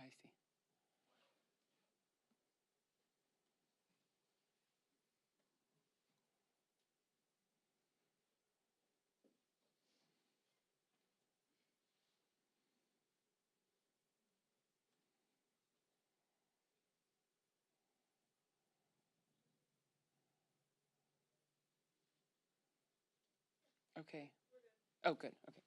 I see. Okay. Oh, good. Okay.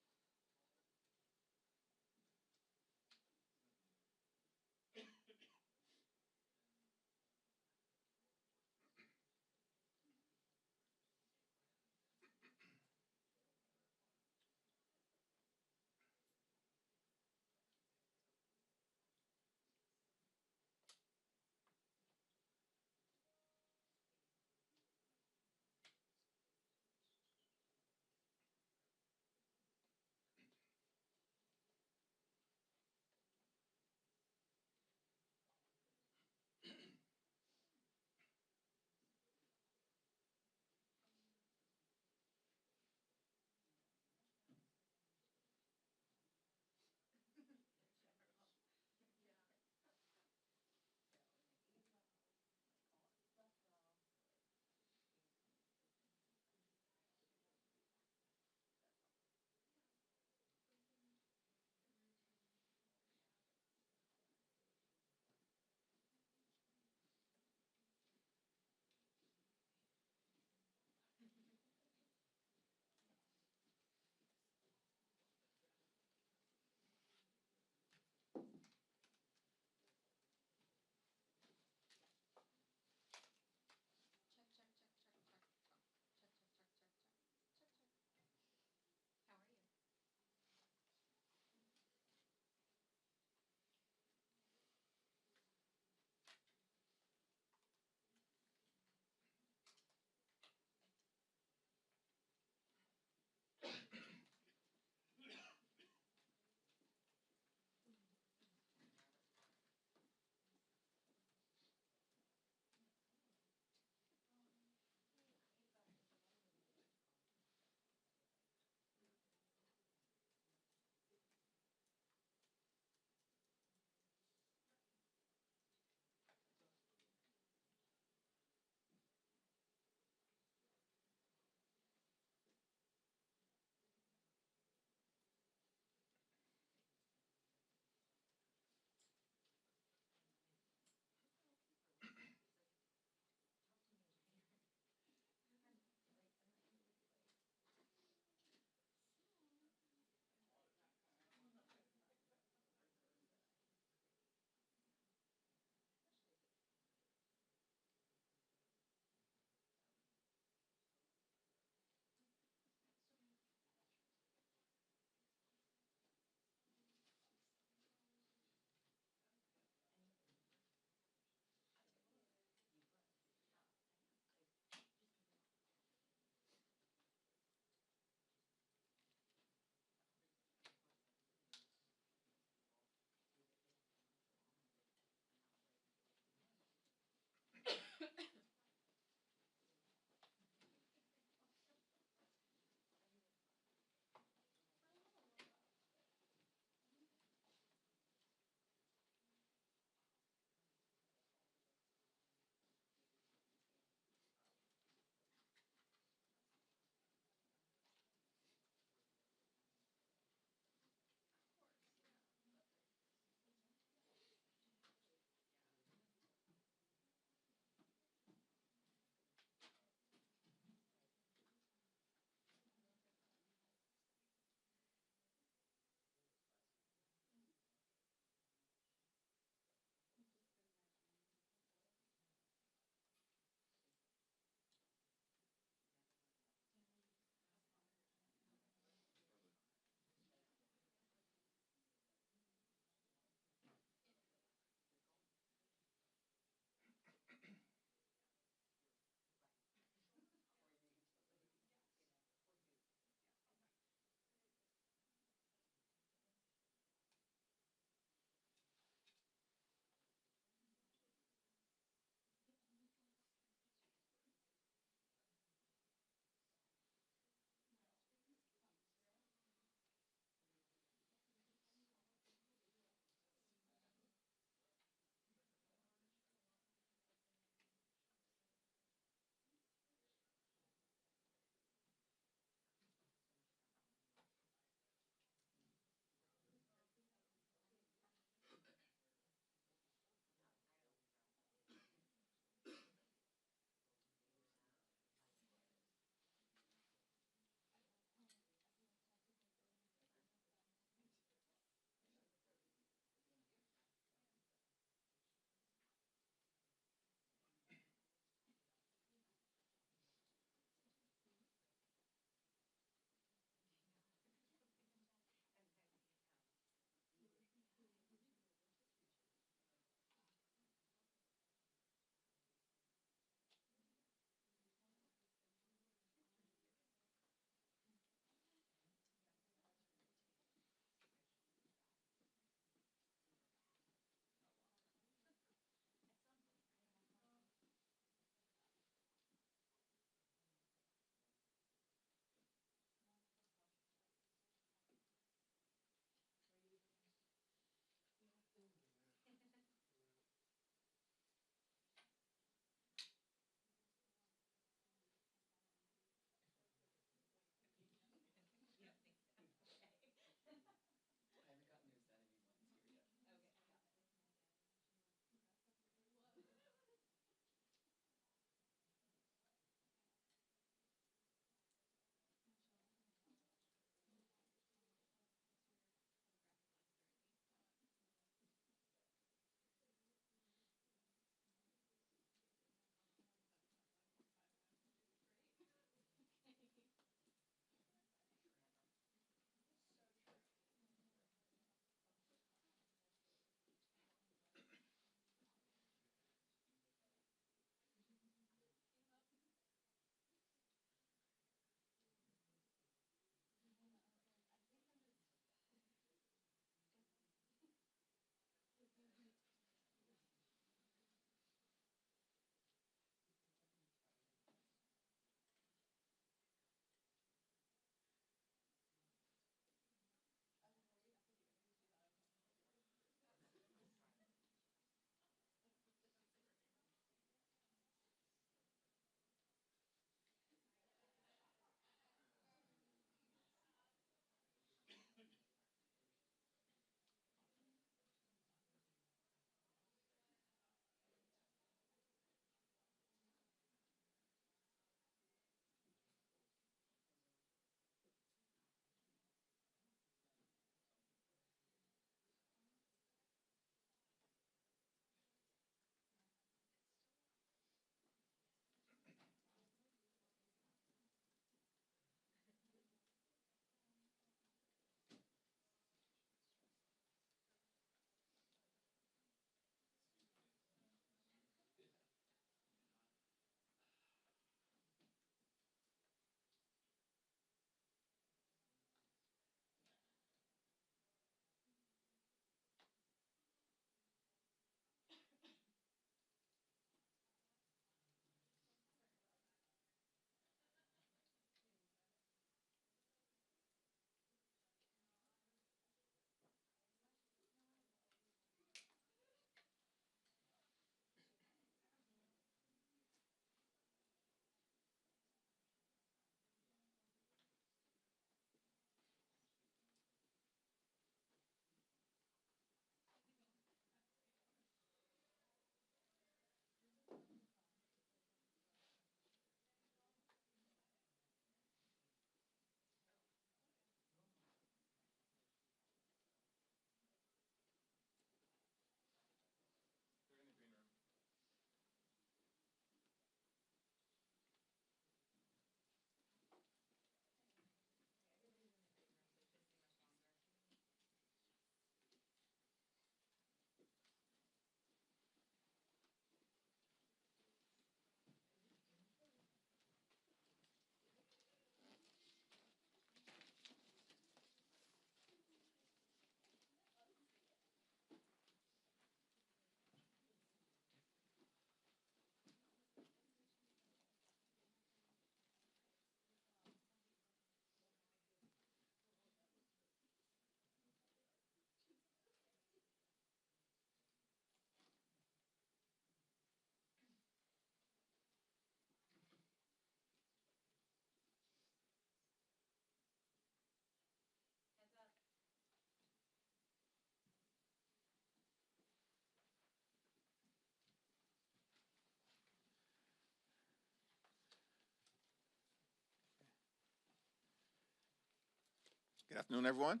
Good afternoon, everyone.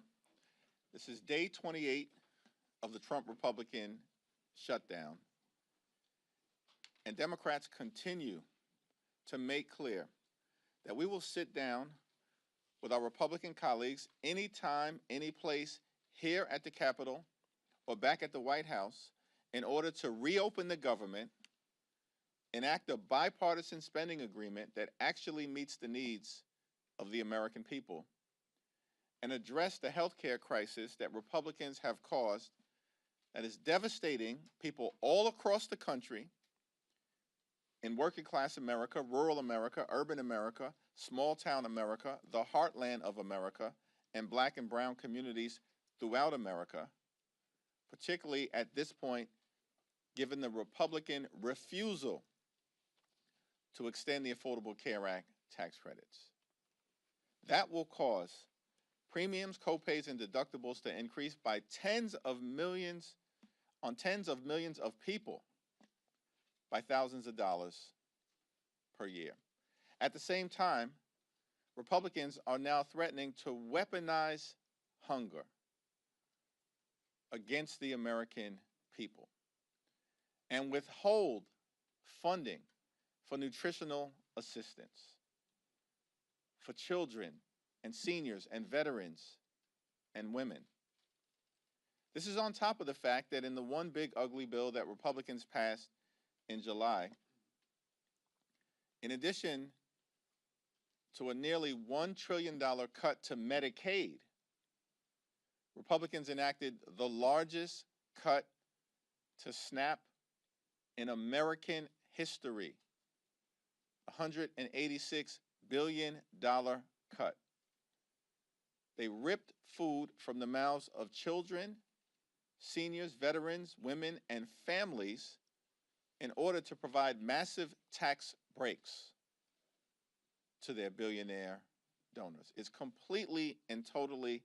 This is day 28 of the Trump Republican shutdown. And Democrats continue to make clear that we will sit down with our Republican colleagues anytime, any place, here at the Capitol or back at the White House in order to reopen the government, enact a bipartisan spending agreement that actually meets the needs of the American people, and address the health care crisis that Republicans have caused that is devastating people all across the country in working class America, rural America, urban America, small town America, the heartland of America, and black and brown communities throughout America, particularly at this point, given the Republican refusal to extend the Affordable Care Act tax credits. That will cause premiums, copays, and deductibles to increase by tens of millions of people by thousands of dollars per year. At the same time, Republicans are now threatening to weaponize hunger against the American people and withhold funding for nutritional assistance for children and seniors and veterans and women. This is on top of the fact that in the one big ugly bill that Republicans passed in July, in addition to a nearly $1 trillion cut to Medicaid, Republicans enacted the largest cut to SNAP in American history, $186 billion cut. They ripped food from the mouths of children, seniors, veterans, women, and families in order to provide massive tax breaks to their billionaire donors. It's completely and totally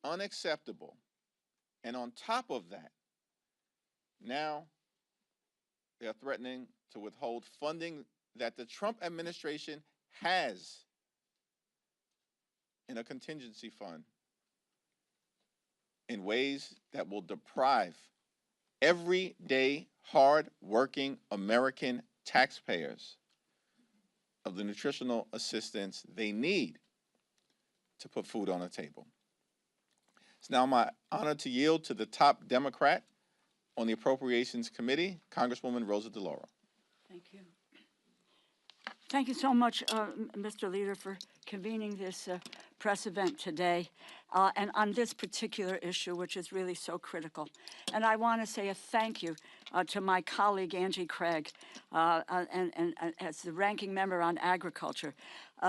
unacceptable. And on top of that, now they are threatening to withhold funding that the Trump administration has in a contingency fund in ways that will deprive everyday, hard-working American taxpayers of the nutritional assistance they need to put food on the table. It's now my honor to yield to the top Democrat on the Appropriations Committee, Congresswoman Rosa DeLauro. Thank you. Thank you so much, Mr. Leader, for convening this press event today and on this particular issue, which is really so critical. And I want to say a thank you to my colleague, Angie Craig, and as the ranking member on agriculture.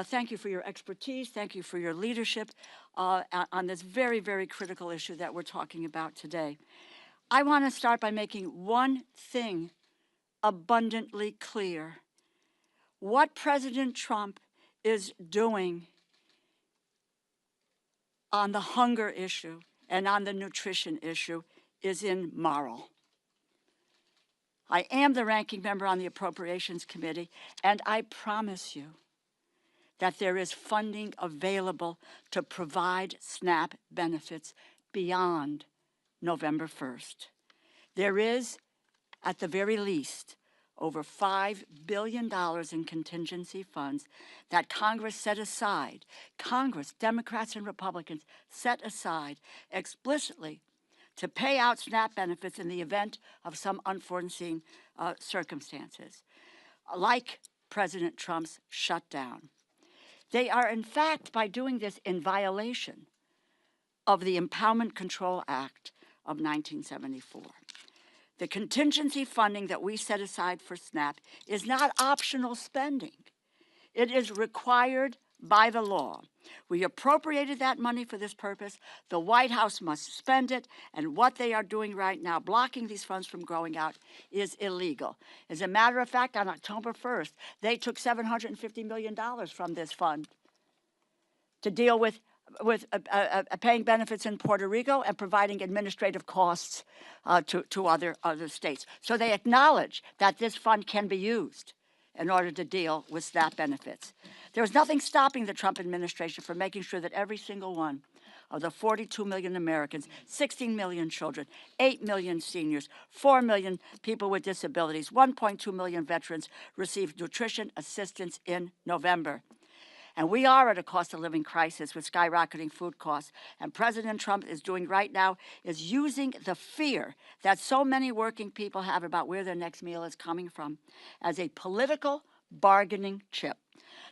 Thank you for your expertise. Thank you for your leadership on this very, very critical issue that we're talking about today. I want to start by making one thing abundantly clear. What President Trump is doing on the hunger issue and on the nutrition issue is immoral. I am the ranking member on the Appropriations Committee, and I promise you that there is funding available to provide SNAP benefits beyond November 1st. There is, at the very least, over $5 billion in contingency funds that Congress set aside. Congress, Democrats and Republicans, set aside explicitly to pay out SNAP benefits in the event of some unforeseen circumstances, like President Trump's shutdown. They are, in fact, by doing this, in violation of the Empowerment Control Act of 1974. The contingency funding that we set aside for SNAP is not optional spending. It is required by the law. We appropriated that money for this purpose. The White House must spend it, and what they are doing right now, blocking these funds from going out, is illegal. As a matter of fact, on October 1st, they took $750 million from this fund to deal with paying benefits in Puerto Rico and providing administrative costs to other states. So they acknowledge that this fund can be used. in order to deal with SNAP benefits. There was nothing stopping the Trump administration from making sure that every single one of the 42 million Americans, 16 million children, 8 million seniors, 4 million people with disabilities, 1.2 million veterans received nutrition assistance in November. And we are at a cost of living crisis with skyrocketing food costs. And President Trump is doing right now is using the fear that so many working people have about where their next meal is coming from as a political bargaining chip.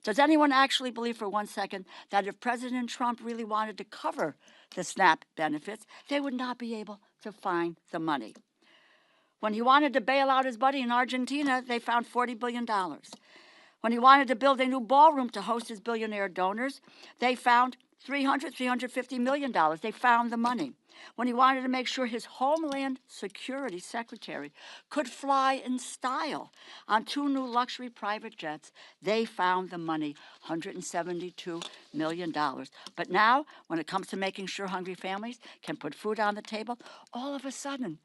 Does anyone actually believe for 1 second that if President Trump really wanted to cover the SNAP benefits, they would not be able to find the money? When he wanted to bail out his buddy in Argentina, they found $40 billion. When he wanted to build a new ballroom to host his billionaire donors, they found $350 million. They found the money. When he wanted to make sure his Homeland Security Secretary could fly in style on 2 new luxury private jets, they found the money, $172 million. But now, when it comes to making sure hungry families can put food on the table, all of a sudden,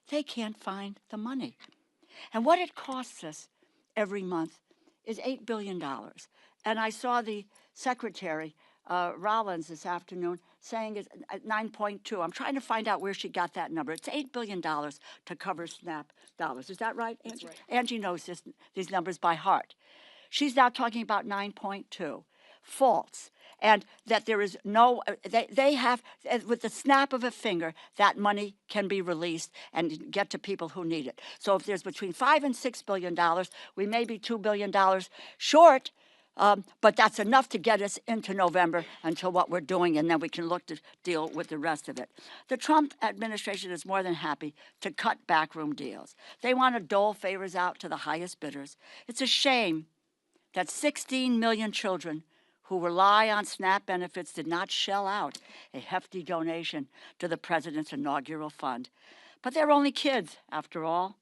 they can't find the money. And what it costs us every month is $8 billion. And I saw the Secretary, Rollins, this afternoon saying it's 9.2. I'm trying to find out where she got that number. It's $8 billion to cover SNAP dollars. Is that right, Angie? That's right. Angie knows these numbers by heart. She's now talking about 9.2. False. And that there is no, they have, with the snap of a finger, that money can be released and get to people who need it. So if there's between $5 and $6 billion, we may be $2 billion short, but that's enough to get us into November until what we're doing, and then we can look to deal with the rest of it. The Trump administration is more than happy to cut backroom deals. They want to dole favors out to the highest bidders. It's a shame that 16 million children who rely on SNAP benefits did not shell out a hefty donation to the president's inaugural fund. But they're only kids, after all.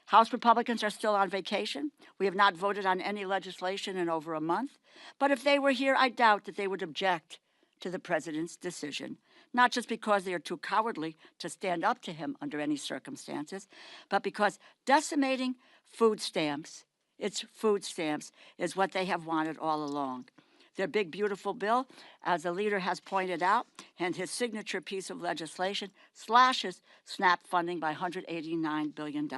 House Republicans are still on vacation. We have not voted on any legislation in over a month. But if they were here, I doubt that they would object to the president's decision, not just because they are too cowardly to stand up to him under any circumstances, but because decimating food stamps, its food stamps, is what they have wanted all along. Their big, beautiful bill, as the leader has pointed out, and his signature piece of legislation, slashes SNAP funding by $189 billion.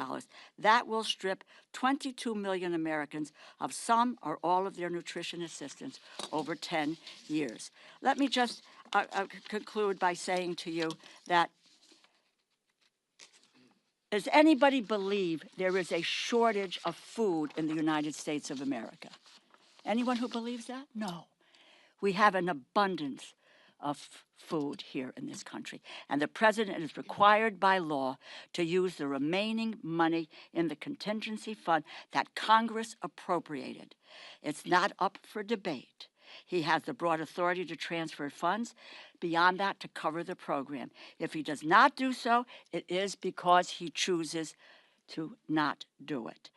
That will strip 22 million Americans of some or all of their nutrition assistance over 10 years. Let me just conclude by saying to you that does anybody believe there is a shortage of food in the United States of America? Anyone who believes that? No. We have an abundance of food here in this country. And the president is required by law to use the remaining money in the contingency fund that Congress appropriated. It's not up for debate. He has the broad authority to transfer funds beyond that to cover the program. If he does not do so, it is because he chooses to not do it.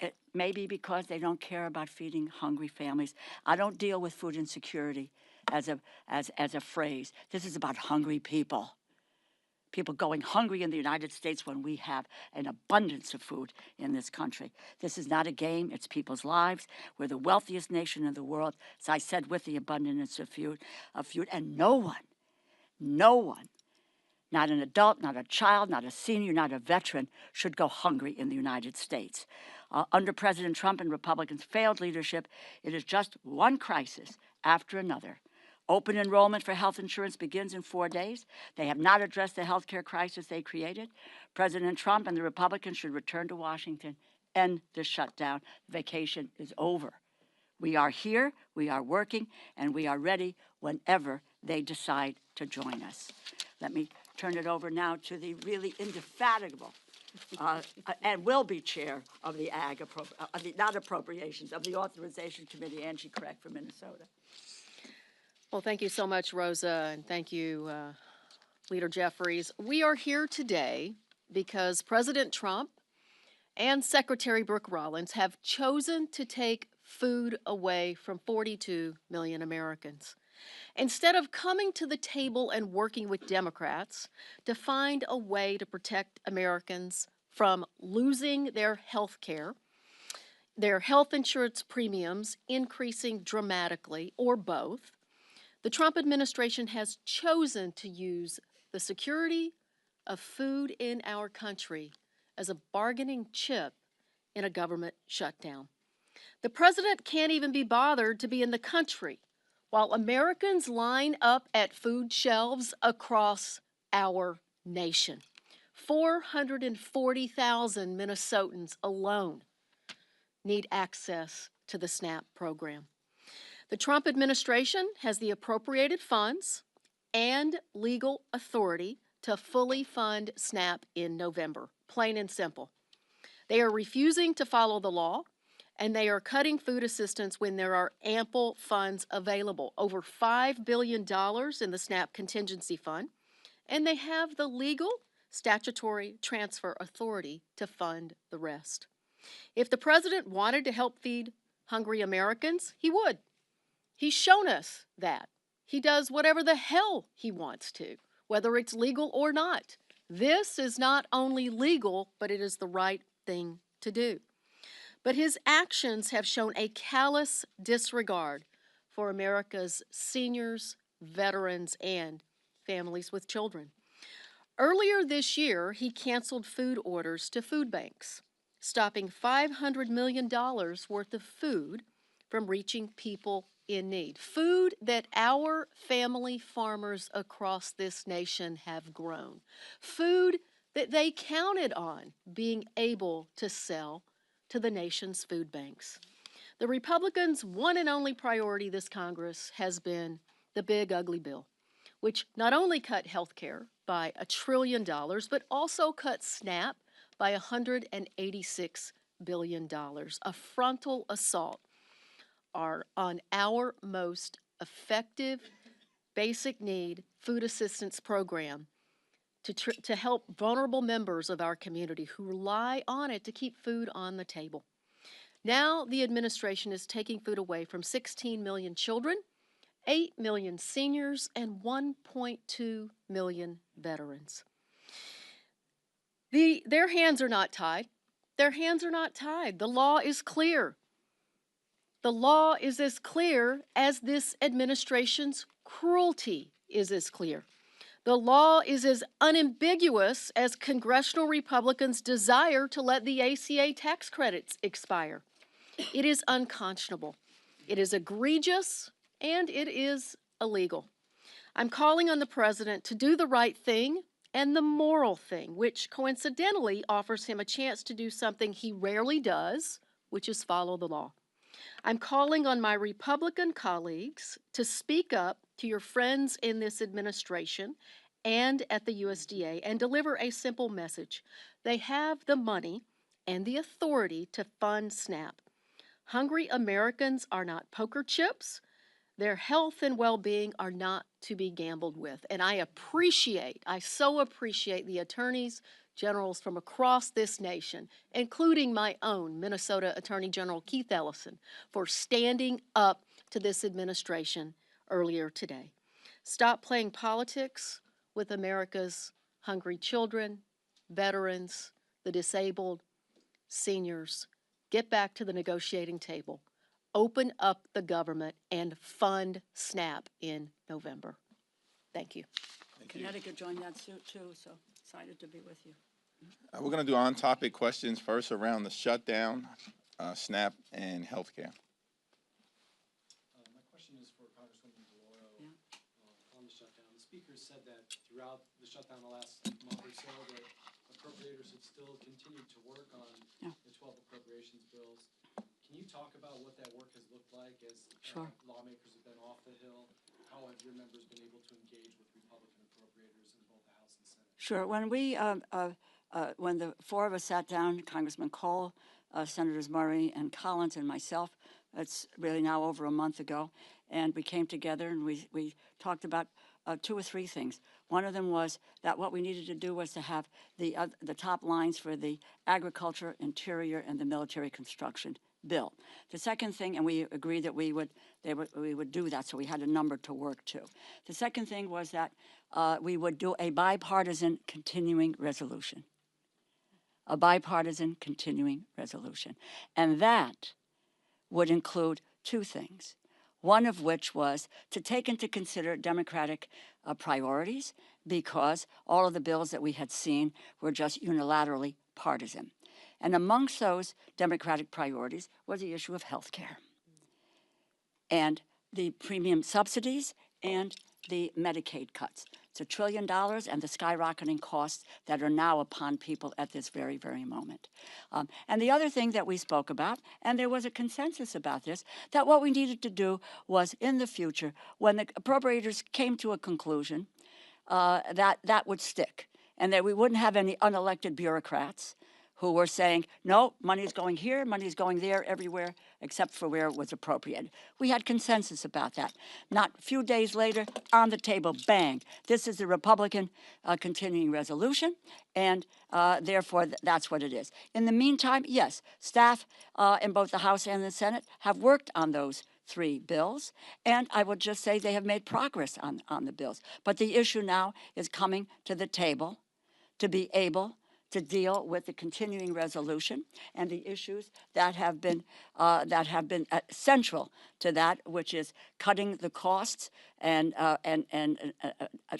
It may be because they don't care about feeding hungry families. I don't deal with food insecurity as a phrase. This is about hungry people. People going hungry in the United States when we have an abundance of food in this country. This is not a game, it's people's lives. We're the wealthiest nation in the world, as I said, with the abundance of food, and no one, not an adult, not a child, not a senior, not a veteran, should go hungry in the United States. Under President Trump and Republicans' failed leadership, it is just one crisis after another. Open enrollment for health insurance begins in 4 days. They have not addressed the health care crisis they created. President Trump and the Republicans should return to Washington, end the shutdown. Vacation is over. We are here, we are working, and we are ready whenever they decide to join us. Let me turn it over now to the really indefatigable and will be chair of the not appropriations, of the Authorization Committee, Angie Craig from Minnesota. Well, thank you so much, Rosa, and thank you, Leader Jeffries. We are here today because President Trump and Secretary Brooke Rollins have chosen to take food away from 42 million Americans. Instead of coming to the table and working with Democrats to find a way to protect Americans from losing their health care, their health insurance premiums increasing dramatically, or both, the Trump administration has chosen to use the security of food in our country as a bargaining chip in a government shutdown. The president can't even be bothered to be in the country while Americans line up at food shelves across our nation. 440,000 Minnesotans alone need access to the SNAP program. The Trump administration has the appropriated funds and legal authority to fully fund SNAP in November, plain and simple. They are refusing to follow the law, and they are cutting food assistance when there are ample funds available, over $5 billion in the SNAP contingency fund, and they have the legal statutory transfer authority to fund the rest. If the president wanted to help feed hungry Americans, he would. He's shown us that. He does whatever the hell he wants to, whether it's legal or not. This is not only legal, but it is the right thing to do. But his actions have shown a callous disregard for America's seniors, veterans, and families with children. Earlier this year, he canceled food orders to food banks, stopping $500 million worth of food from reaching people in need. Food that our family farmers across this nation have grown. Food that they counted on being able to sell to the nation's food banks. The Republicans' one and only priority this Congress has been the big ugly bill, which not only cut health care by $1 trillion, but also cut SNAP by $186 billion, a frontal assault on our most effective basic need food assistance program to help vulnerable members of our community who rely on it to keep food on the table. Now the administration is taking food away from 16 million children, 8 million seniors, and 1.2 million veterans. Their hands are not tied. Their hands are not tied. The law is clear. The law is as clear as this administration's cruelty is as clear. The law is as unambiguous as congressional Republicans' desire to let the ACA tax credits expire. It is unconscionable. It is egregious, and it is illegal. I'm calling on the president to do the right thing and the moral thing, which coincidentally offers him a chance to do something he rarely does, which is follow the law. I'm calling on my Republican colleagues to speak up to your friends in this administration and at the USDA and deliver a simple message. They have the money and the authority to fund SNAP. Hungry Americans are not poker chips. Their health and well-being are not to be gambled with. And I so appreciate the attorneys generals from across this nation, including my own Minnesota Attorney General Keith Ellison, for standing up to this administration earlier today. Stop playing politics with America's hungry children, veterans, the disabled, seniors. Get back to the negotiating table. Open up the government and fund SNAP in November. Thank you. Connecticut joined that suit too, so excited to be with you. We're going to do on-topic questions first around the shutdown, SNAP, and healthcare. My question is for Congresswoman DeLauro on the shutdown. The speaker said that throughout the shutdown the last month or so that appropriators have still continued to work on the 12 appropriations bills. Can you talk about what that work has looked like as lawmakers have been off the Hill? How have your members been able to engage with Republican appropriators in both the House and Senate? Sure. When the four of us sat down, Congressman Cole, Senators Murray and Collins and myself, it's really now over a month ago, and we came together and we talked about 2 or 3 things. One of them was that what we needed to do was to have the top lines for the agriculture, interior, and the military construction bill. The second thing, and we agreed that we would do that, so we had a number to work to. The second thing was that we would do a bipartisan continuing resolution. a bipartisan continuing resolution. And that would include two things. One of which was to take into consider Democratic priorities, because all of the bills that we had seen were just unilaterally partisan. And amongst those Democratic priorities was the issue of health care and the premium subsidies and the Medicaid cuts. It's $1 trillion and the skyrocketing costs that are now upon people at this very, very moment. And the other thing that we spoke about, and there was a consensus about this, that what we needed to do was in the future, when the appropriators came to a conclusion, that would stick, and that we wouldn't have any unelected bureaucrats who were saying, no, money's going here, money's going there, everywhere, except for where it was appropriate. We had consensus about that. Not a few days later, on the table, bang. This is the Republican continuing resolution, and therefore that's what it is. In the meantime, yes, staff in both the House and the Senate have worked on those 3 bills, and I would just say they have made progress on the bills. But the issue now is coming to the table to be able to deal with the continuing resolution and the issues that have been central to that, which is cutting the costs and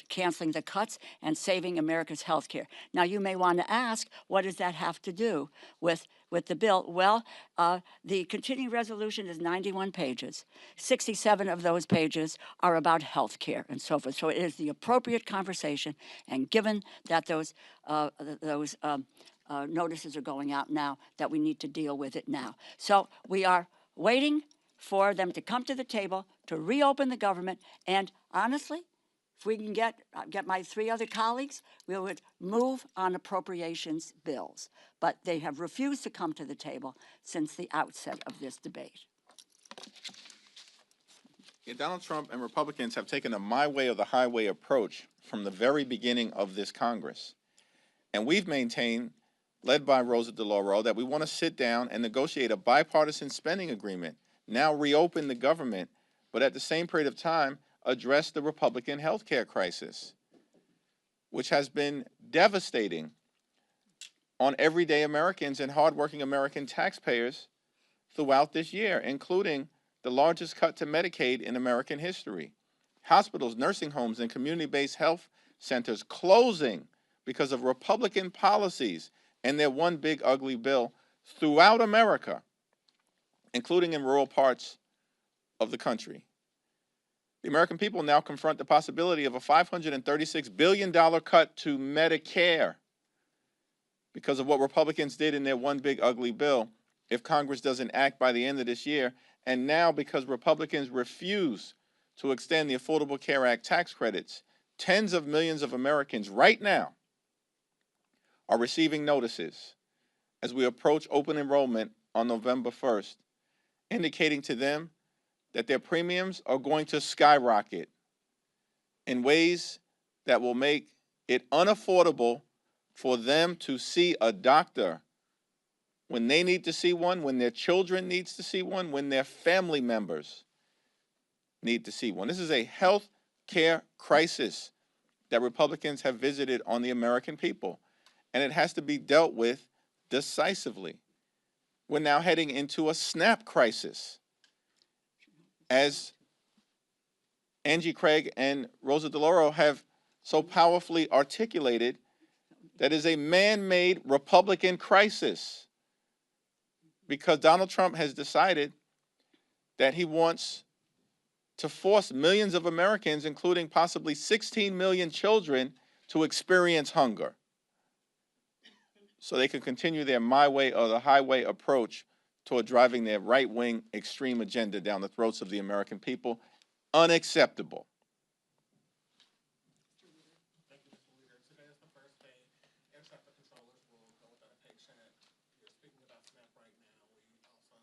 canceling the cuts and saving America's health care. Now, you may want to ask, what does that have to do with the bill? Well, the continuing resolution is 91 pages. 67 of those pages are about health care and so forth. So it is the appropriate conversation, and given that those notices are going out now, that we need to deal with it now. So we are waiting for them to come to the table to reopen the government, and honestly, if we can get my 3 other colleagues, we would move on appropriations bills. But they have refused to come to the table since the outset of this debate. Yeah, Donald Trump and Republicans have taken a my way or the highway approach from the very beginning of this Congress. And we've maintained, led by Rosa DeLauro, that we want to sit down and negotiate a bipartisan spending agreement, now reopen the government, but at the same period of time, address the Republican health care crisis, which has been devastating on everyday Americans and hardworking American taxpayers throughout this year, including the largest cut to Medicaid in American history. Hospitals, nursing homes, and community-based health centers closing because of Republican policies and their one big ugly bill throughout America, including in rural parts of the country. The American people now confront the possibility of a $536 billion cut to Medicare because of what Republicans did in their one big ugly bill if Congress doesn't act by the end of this year, and now because Republicans refuse to extend the Affordable Care Act tax credits, tens of millions of Americans right now are receiving notices as we approach open enrollment on November 1st, indicating to them that their premiums are going to skyrocket in ways that will make it unaffordable for them to see a doctor when they need to see one, when their children needs to see one, when their family members need to see one. This is a health care crisis that Republicans have visited on the American people, and it has to be dealt with decisively. We're now heading into a SNAP crisis. As Angie Craig and Rosa DeLauro have so powerfully articulated, that is a man-made Republican crisis, because Donald Trump has decided that he wants to force millions of Americans, including possibly 16 million children, to experience hunger so they can continue their my way or the highway approach toward driving their right-wing extreme agenda down the throats of the American people. Unacceptable. Thank you, Mr. Leader. Today is the first day air traffic controllers will go without a paycheck. You're speaking about SNAP right now. We also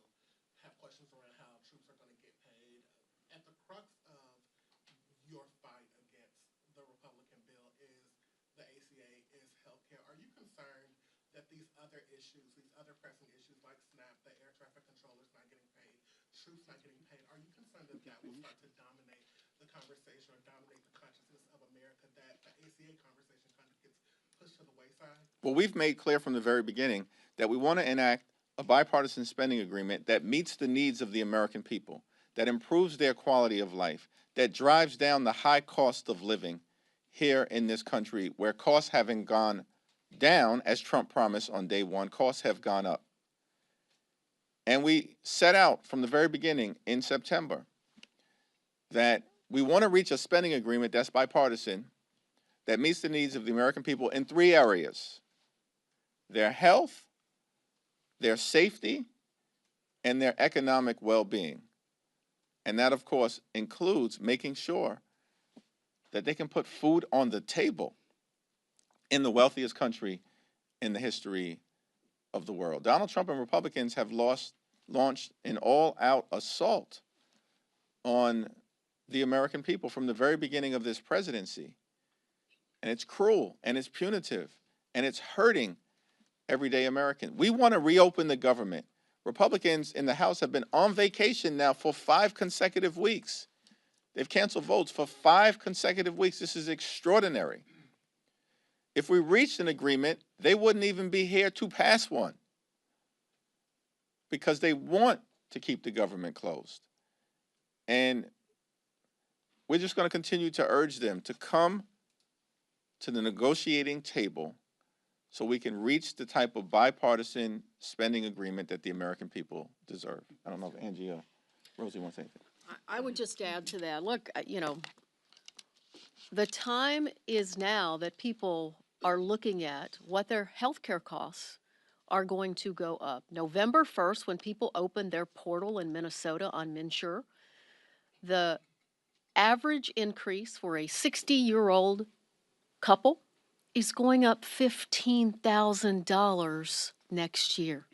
have questions around how troops are going to get paid. At the crux of your fight against the Republican bill is the ACA, is healthcare. Are you concerned that these other issues, these other pressing issues like SNAP, the air traffic controllers not getting paid, troops not getting paid, are you concerned that that will start to dominate the conversation or dominate the consciousness of America, that the ACA conversation kind of gets pushed this to the wayside? Well, we've made clear from the very beginning that we want to enact a bipartisan spending agreement that meets the needs of the American people, that improves their quality of life, that drives down the high cost of living here in this country, where costs haven't gone down, as Trump promised on day one, costs have gone up. And we set out from the very beginning in September that we want to reach a spending agreement that's bipartisan, that meets the needs of the American people in three areas: their health, their safety, and their economic well-being. And that, of course, includes making sure that they can put food on the table in the wealthiest country in the history of the world. Donald Trump and Republicans have launched an all-out assault on the American people from the very beginning of this presidency. And it's cruel, and it's punitive, and it's hurting everyday American. We want to reopen the government. Republicans in the House have been on vacation now for 5 consecutive weeks. They've canceled votes for 5 consecutive weeks. This is extraordinary. If we reached an agreement, they wouldn't even be here to pass one, because they want to keep the government closed. And we're just going to continue to urge them to come to the negotiating table so we can reach the type of bipartisan spending agreement that the American people deserve. I don't know if Angie or Rosie wants anything. I would just add to that. Look, the time is now that people are looking at what their healthcare costs are going to go up. November 1st, when people opened their portal in Minnesota on MNsure, the average increase for a 60-year-old couple is going up $15,000 next year.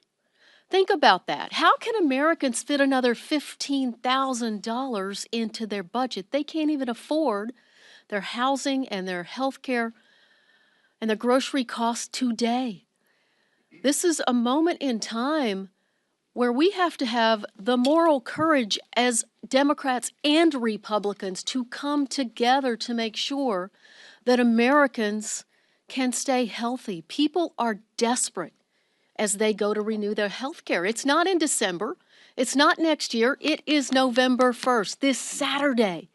Think about that. How can Americans fit another $15,000 into their budget? They can't even afford their housing and their health care and their grocery costs today. This is a moment in time where we have to have the moral courage as Democrats and Republicans to come together to make sure that Americans can stay healthy. People are desperate as they go to renew their health care. It's not in December. It's not next year. It is November 1st, this Saturday.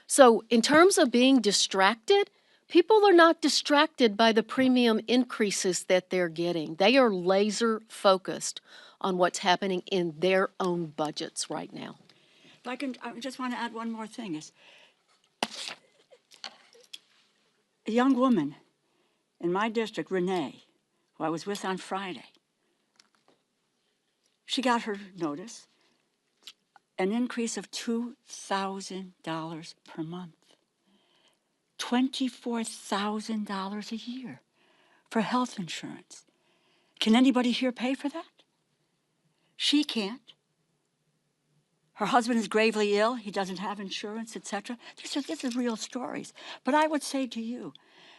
So in terms of being distracted, people are not distracted by the premium increases that they're getting. They are laser focused on what's happening in their own budgets right now. I just want to add one more thing. Is a young woman in my district, Renee, who I was with on Friday, she got her notice, an increase of $2,000 per month, $24,000 a year for health insurance. Can anybody here pay for that? She can't. Her husband is gravely ill. He doesn't have insurance, etc. These are real stories. But I would say to you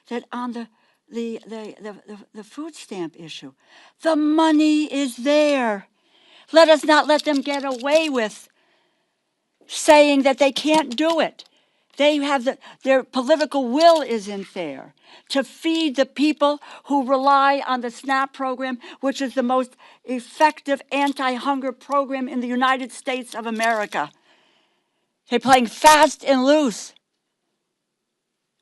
that on the food stamp issue, the money is there. Let us not let them get away with saying that they can't do it. They have their political will isn't there to feed the people who rely on the SNAP program, which is the most effective anti-hunger program in the United States of America. They're playing fast and loose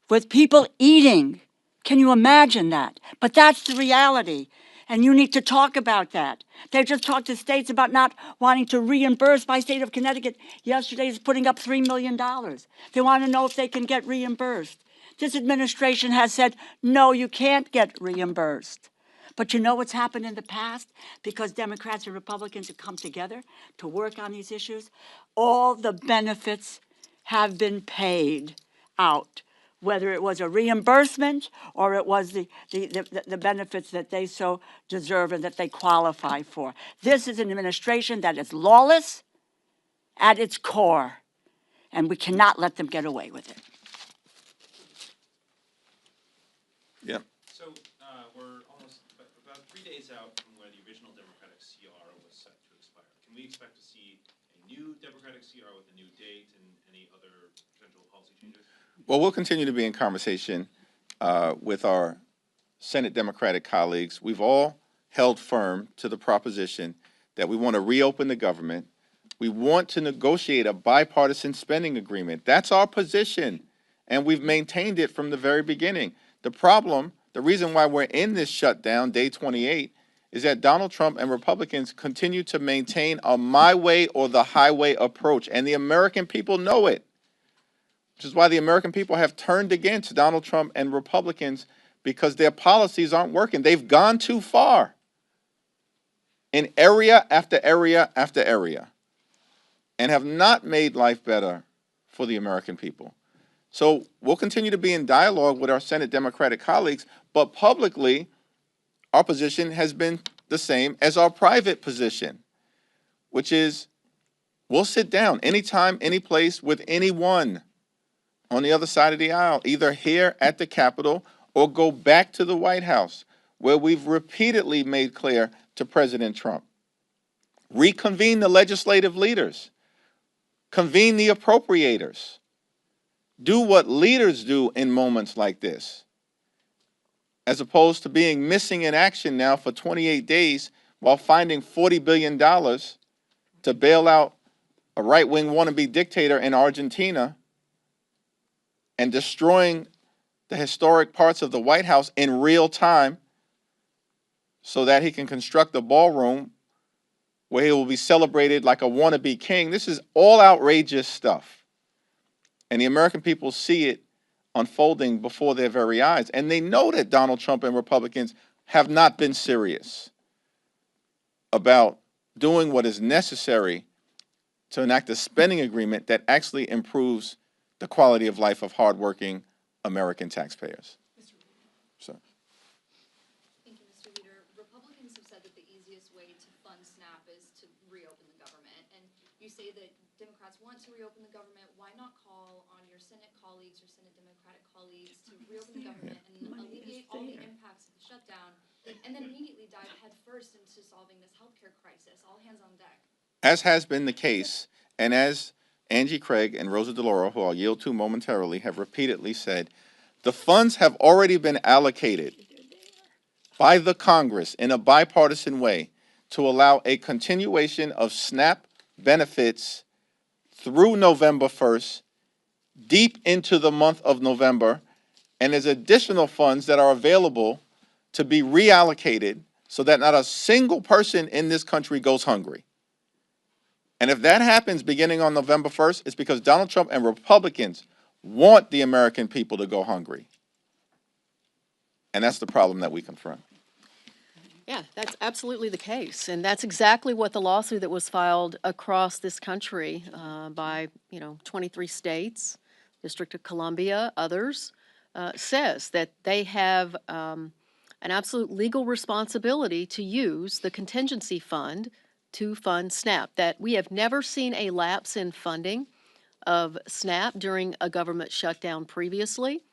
with people eating. Can you imagine that? But that's the reality. And you need to talk about that. They just talked to states about not wanting to reimburse. My state of Connecticut yesterday is putting up $3 million. They want to know if they can get reimbursed. This administration has said, no, you can't get reimbursed. But you know what's happened in the past? Because Democrats and Republicans have come together to work on these issues, all the benefits have been paid out, whether it was a reimbursement or it was the benefits that they so deserve and that they qualify for. This is an administration that is lawless at its core, and we cannot let them get away with it. Yep. So we're almost about 3 days out from where the original Democratic CR was set to expire. Can we expect to see a new Democratic CR with a new date and any other potential policy changes? Well, we'll continue to be in conversation with our Senate Democratic colleagues, we've all held firm to the proposition that we want to reopen the government. We want to negotiate a bipartisan spending agreement. That's our position, and we've maintained it from the very beginning. The problem, the reason why we're in this shutdown, day 28, is that Donald Trump and Republicans continue to maintain a my way or the highway approach, and the American people know it, which is why the American people have turned against Donald Trump and Republicans, because their policies aren't working. They've gone too far in area after area after area and have not made life better for the American people. So we'll continue to be in dialogue with our Senate Democratic colleagues, but publicly, our position has been the same as our private position, which is we'll sit down anytime, any place with anyone on the other side of the aisle, either here at the Capitol or go back to the White House, where we've repeatedly made clear to President Trump, reconvene the legislative leaders, convene the appropriators, do what leaders do in moments like this, as opposed to being missing in action now for 28 days while finding $40 billion to bail out a right-wing wannabe dictator in Argentina and destroying the historic parts of the White House in real time so that he can construct a ballroom where he will be celebrated like a wannabe king. This is all outrageous stuff. And the American people see it unfolding before their very eyes. And they know that Donald Trump and Republicans have not been serious about doing what is necessary to enact a spending agreement that actually improves the quality of life of hardworking American taxpayers. So. Thank you, Mr. Leader. Republicans have said that the easiest way to fund SNAP is to reopen the government. And you say that Democrats want to reopen the government. Why not call on your Senate colleagues, your Senate Democratic colleagues, to reopen the government and alleviate all the impacts of the shutdown, and then immediately dive headfirst into solving this healthcare crisis? All hands on deck. As has been the case, and as Angie Craig and Rosa DeLauro, who I'll yield to momentarily, have repeatedly said, the funds have already been allocated by the Congress in a bipartisan way to allow a continuation of SNAP benefits through November 1st, deep into the month of November, and there's additional funds that are available to be reallocated so that not a single person in this country goes hungry. And if that happens beginning on November 1st, it's because Donald Trump and Republicans want the American people to go hungry. And that's the problem that we confront. Yeah, that's absolutely the case. And that's exactly what the lawsuit that was filed across this country by, 23 states, District of Columbia, others, says that they have an absolute legal responsibility to use the contingency fund to fund SNAP, that we have never seen a lapse in funding of SNAP during a government shutdown previously.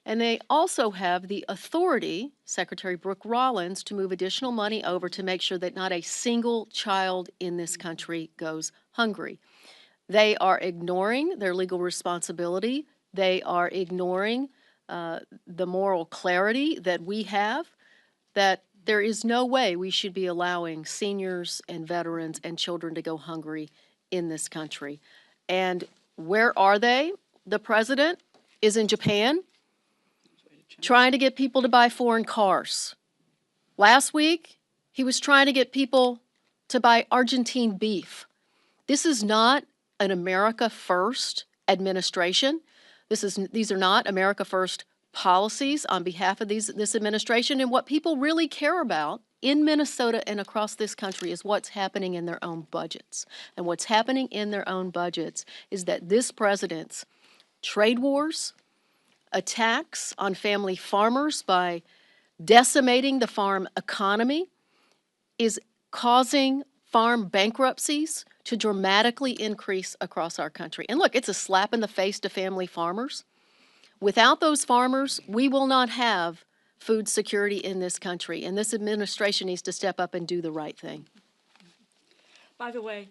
And they also have the authority, Secretary Brooke Rollins, to move additional money over to make sure that not a single child in this country goes hungry. They are ignoring their legal responsibility. They are ignoring the moral clarity that we have, that there is no way we should be allowing seniors and veterans and children to go hungry in this country. And where are they? The president is in Japan trying to get people to buy foreign cars. Last week, he was trying to get people to buy Argentine beef. This is not an America First administration. These are not America First policies on behalf of this administration. And what people really care about in Minnesota and across this country is what's happening in their own budgets. And what's happening in their own budgets is that this president's trade wars, attacks on family farmers by decimating the farm economy, is causing farm bankruptcies to dramatically increase across our country. And look, it's a slap in the face to family farmers. Without those farmers, we will not have food security in this country, and this administration needs to step up and do the right thing. By the way,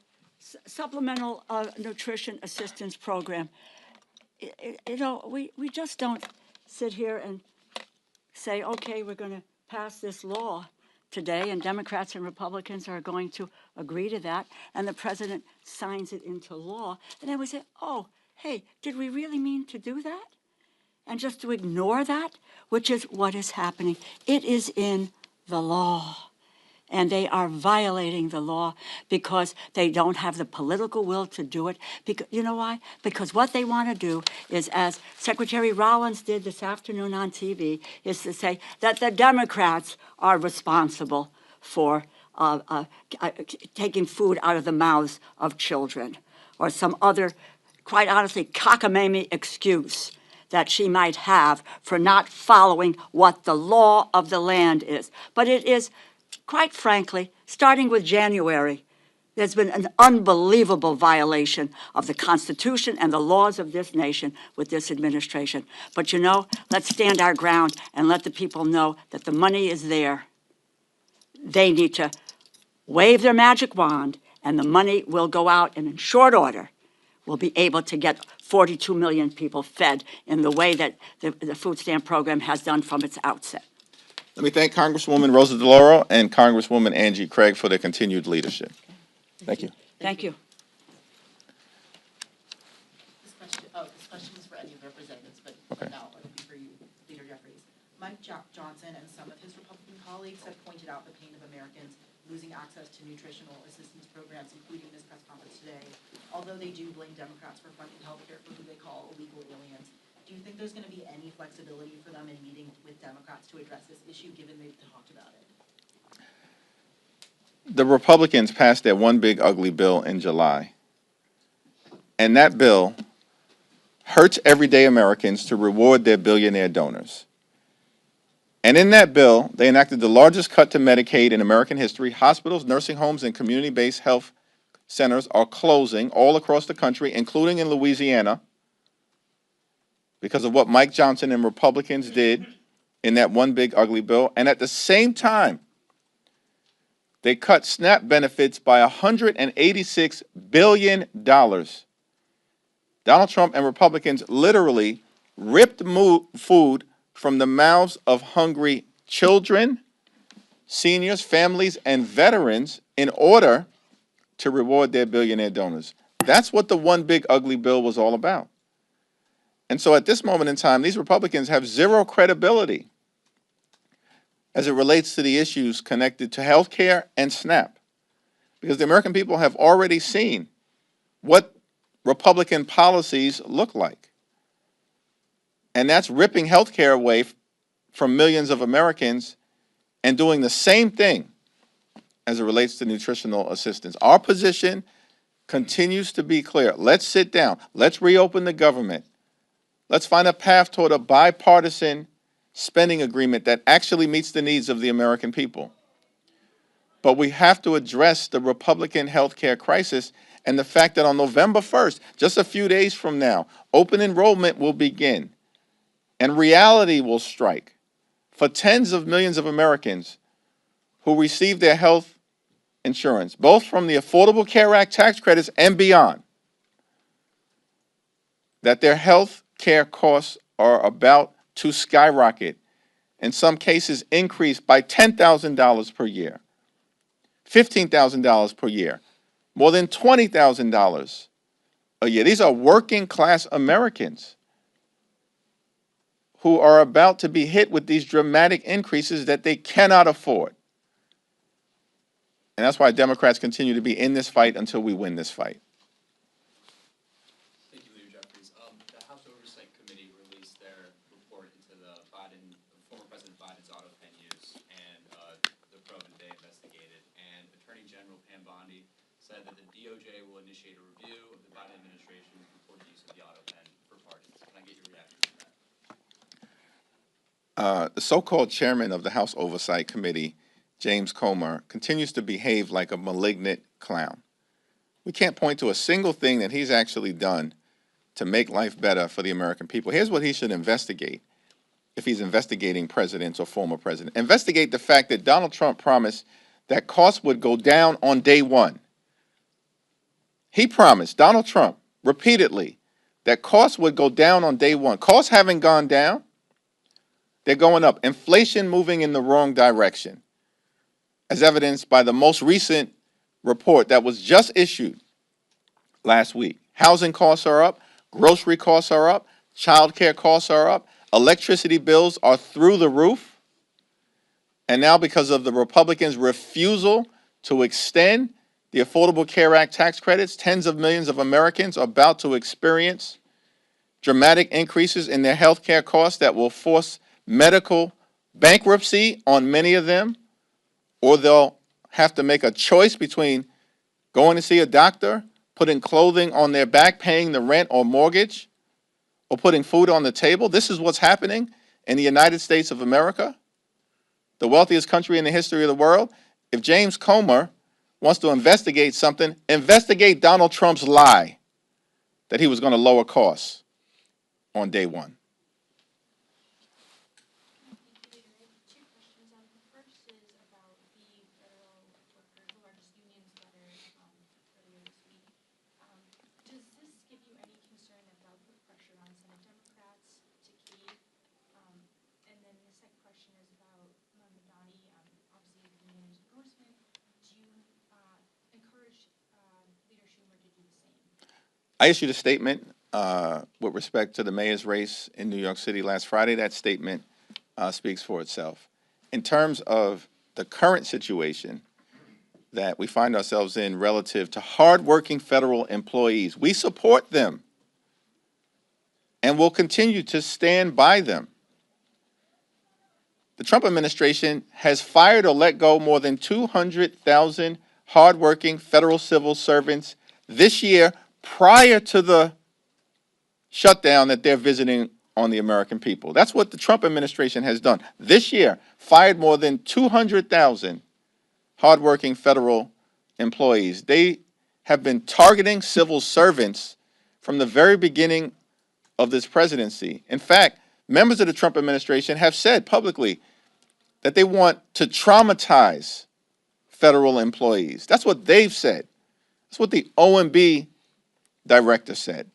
supplemental nutrition assistance program. We just don't sit here and say, okay, we're going to pass this law today, and Democrats and Republicans are going to agree to that, and the president signs it into law, and then we say, oh, hey, did we really mean to do that? And just to ignore that, which is what is happening. It is in the law. And they are violating the law because they don't have the political will to do it. Because, you know why? Because what they want to do is, as Secretary Rollins did this afternoon on TV, is to say that the Democrats are responsible for taking food out of the mouths of children, or some other, quite honestly, cockamamie excuse that she might have for not following what the law of the land is. But it is, quite frankly, starting with January, there's been an unbelievable violation of the Constitution and the laws of this nation with this administration. But you know, let's stand our ground and let the people know that the money is there. They need to wave their magic wand, and the money will go out, and in short order, we'll be able to get 42 million people fed in the way that the food stamp program has done from its outset. Let me thank Congresswoman Rosa DeLauro and Congresswoman Angie Craig for their continued leadership. Thank you. Thank you. This question is for any of the representatives, but Okay. now it'll be for you, Leader Jeffries. Mike Johnson and some of his Republican colleagues have pointed out the pain of Americans losing access to nutritional assistance programs, including this press conference today, although they do blame Democrats for funding health care for who they call illegal aliens. Do you think there's going to be any flexibility for them in meeting with Democrats to address this issue, given they've talked about it? The Republicans passed that one big ugly bill in July. And that bill hurts everyday Americans to reward their billionaire donors. And in that bill, they enacted the largest cut to Medicaid in American history. Hospitals, nursing homes, and community-based health centers are closing all across the country, including in Louisiana, because of what Mike Johnson and Republicans did in that one big ugly bill. And at the same time, they cut SNAP benefits by $186 billion. Donald Trump and Republicans literally ripped food from the mouths of hungry children, seniors, families, and veterans in order to reward their billionaire donors. That's what the one big ugly bill was all about. And so at this moment in time, these Republicans have zero credibility as it relates to the issues connected to health care and SNAP, because the American people have already seen what Republican policies look like. And that's ripping health care away from millions of Americans and doing the same thing as it relates to nutritional assistance. Our position continues to be clear. Let's sit down. Let's reopen the government. Let's find a path toward a bipartisan spending agreement that actually meets the needs of the American people. But we have to address the Republican health care crisis and the fact that on November 1st, just a few days from now, open enrollment will begin and reality will strike for tens of millions of Americans who receive their health insurance, both from the Affordable Care Act tax credits and beyond, that their health care costs are about to skyrocket, in some cases increase by $10,000 per year, $15,000 per year, more than $20,000 a year. These are working class Americans who are about to be hit with these dramatic increases that they cannot afford. And that's why Democrats continue to be in this fight until we win this fight. Thank you, Leader Jeffries. The House Oversight Committee released their report into former President Biden's auto pen use, and the probe that they investigated. And Attorney General Pam Bondi said that the DOJ will initiate a review of the Biden administration's reported use of the auto pen for pardons. Can I get your reaction to that? The so-called chairman of the House Oversight Committee, James Comer, continues to behave like a malignant clown. We can't point to a single thing that he's actually done to make life better for the American people. Here's what he should investigate if he's investigating presidents or former presidents. Investigate the fact that Donald Trump promised that costs would go down on day one. He promised, Donald Trump, repeatedly, that costs would go down on day one. Costs haven't gone down. They're going up. Inflation moving in the wrong direction, as evidenced by the most recent report that was just issued last week. Housing costs are up, grocery costs are up, childcare costs are up, electricity bills are through the roof. And now, because of the Republicans' refusal to extend the Affordable Care Act tax credits, tens of millions of Americans are about to experience dramatic increases in their health care costs that will force medical bankruptcy on many of them, or they'll have to make a choice between going to see a doctor, putting clothing on their back, paying the rent or mortgage, or putting food on the table. This is what's happening in the United States of America, the wealthiest country in the history of the world. If James Comer wants to investigate something, investigate Donald Trump's lie that he was going to lower costs on day one. Two questions. The first is about the federal workers, the largest unions letter earlier this week. Does this give you any concern that that'll put pressure on Senate Democrats to cave? And then the second question is about Mamdani. Obviously, the union's endorsement. Do you encourage Leader Schumer to do the same? I issued a statement with respect to the mayor's race in New York City last Friday. That statement speaks for itself. In terms of the current situation that we find ourselves in relative to hardworking federal employees, we support them and will continue to stand by them. The Trump administration has fired or let go more than 200,000 hardworking federal civil servants this year prior to the shutdown that they're visiting on the American people. That's what the Trump administration has done. This year, fired more than 200,000 hardworking federal employees. They have been targeting civil servants from the very beginning of this presidency. In fact, members of the Trump administration have said publicly that they want to traumatize federal employees. That's what they've said. That's what the OMB director said.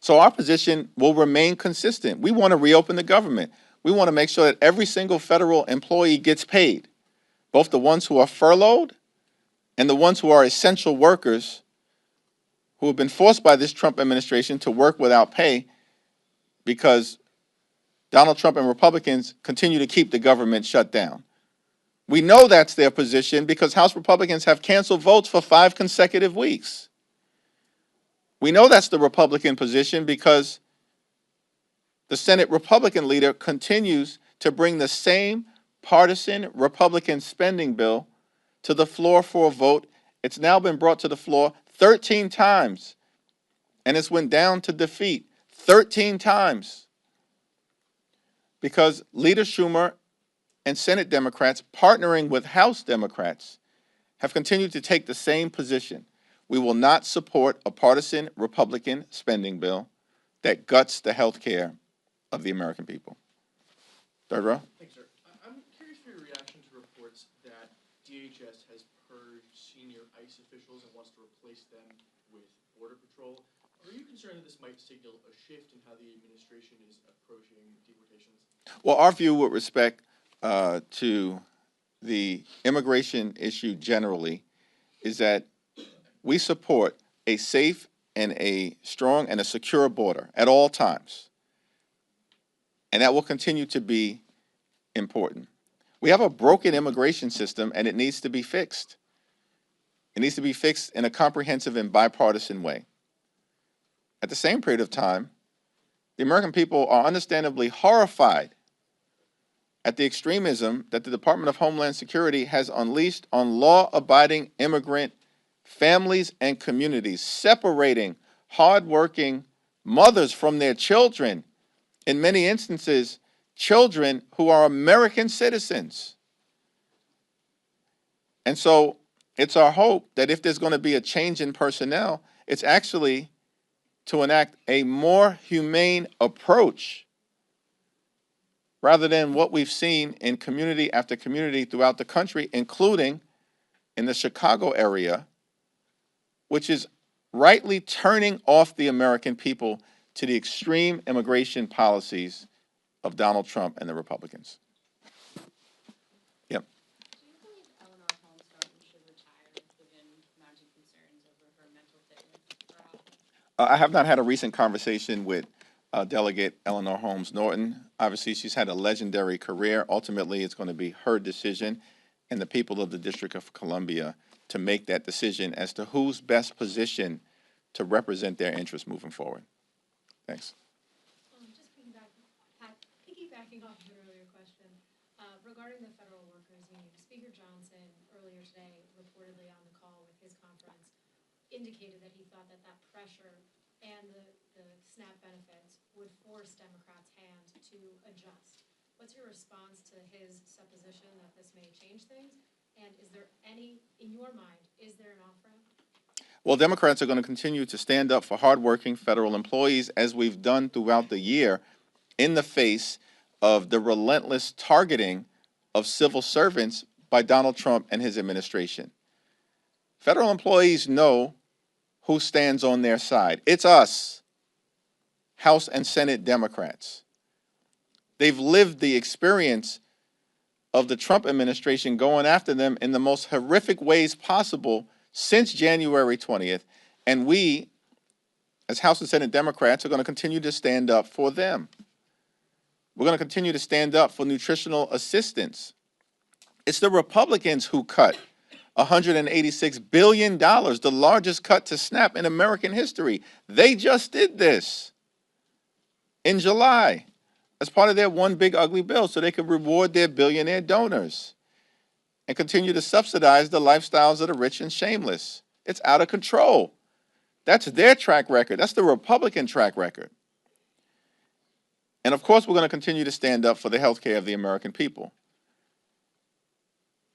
So our position will remain consistent. We want to reopen the government. We want to make sure that every single federal employee gets paid, both the ones who are furloughed and the ones who are essential workers who have been forced by this Trump administration to work without pay because Donald Trump and Republicans continue to keep the government shut down. We know that's their position because House Republicans have canceled votes for 5 consecutive weeks. We know that's the Republican position because the Senate Republican leader continues to bring the same partisan Republican spending bill to the floor for a vote. It's now been brought to the floor 13 times, and it's went down to defeat 13 times because Leader Schumer and Senate Democrats, partnering with House Democrats, have continued to take the same position. We will not support a partisan Republican spending bill that guts the health care of the American people. Third row. Thanks, sir. I'm curious for your reaction to reports that DHS has purged senior ICE officials and wants to replace them with Border Patrol. Are you concerned that this might signal a shift in how the administration is approaching deportations? Well, our view with respect to the immigration issue generally is that we support a safe and a strong and a secure border at all times. And that will continue to be important. We have a broken immigration system and it needs to be fixed. It needs to be fixed in a comprehensive and bipartisan way. At the same period of time, the American people are understandably horrified at the extremism that the Department of Homeland Security has unleashed on law-abiding immigrant families and communities, separating hardworking mothers from their children, in many instances, children who are American citizens. And so it's our hope that if there's going to be a change in personnel, it's actually to enact a more humane approach rather than what we've seen in community after community throughout the country, including in the Chicago area, which is rightly turning off the American people to the extreme immigration policies of Donald Trump and the Republicans. Yep. Do you believe Eleanor Holmes Norton should retire given mounting concerns over her mental fitness for office? I have not had a recent conversation with Delegate Eleanor Holmes Norton. Obviously, she's had a legendary career. Ultimately, it's going to be her decision and the people of the District of Columbia to make that decision as to who's best positioned to represent their interests moving forward. Thanks. Just piggybacking off of an earlier question, regarding the federal workers union, Speaker Johnson earlier today, reportedly on the call with his conference, indicated that he thought that that pressure and the SNAP benefits would force Democrats' hand to adjust. What's your response to his supposition that this may change things? And is there any, in your mind, is there an off-ramp? Well, Democrats are going to continue to stand up for hardworking federal employees, as we've done throughout the year, in the face of the relentless targeting of civil servants by Donald Trump and his administration. Federal employees know who stands on their side. It's us, House and Senate Democrats. They've lived the experience of the Trump administration going after them in the most horrific ways possible since January 20th, and we, as House and Senate Democrats, are going to continue to stand up for them. We're going to continue to stand up for nutritional assistance. It's the Republicans who cut $186 billion, the largest cut to SNAP in American history. They just did this in July as part of their one big ugly bill so they could reward their billionaire donors and continue to subsidize the lifestyles of the rich and shameless. It's out of control. That's their track record. That's the Republican track record. And of course, we're going to continue to stand up for the health care of the American people.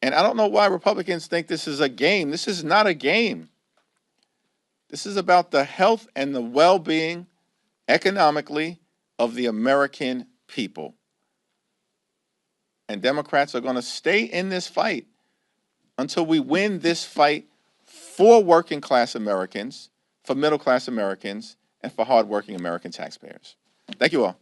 And I don't know why Republicans think this is a game. This is not a game. This is about the health and the well-being economically of the American people. And Democrats are going to stay in this fight until we win this fight for working class Americans, for middle class Americans, and for hardworking American taxpayers. Thank you all.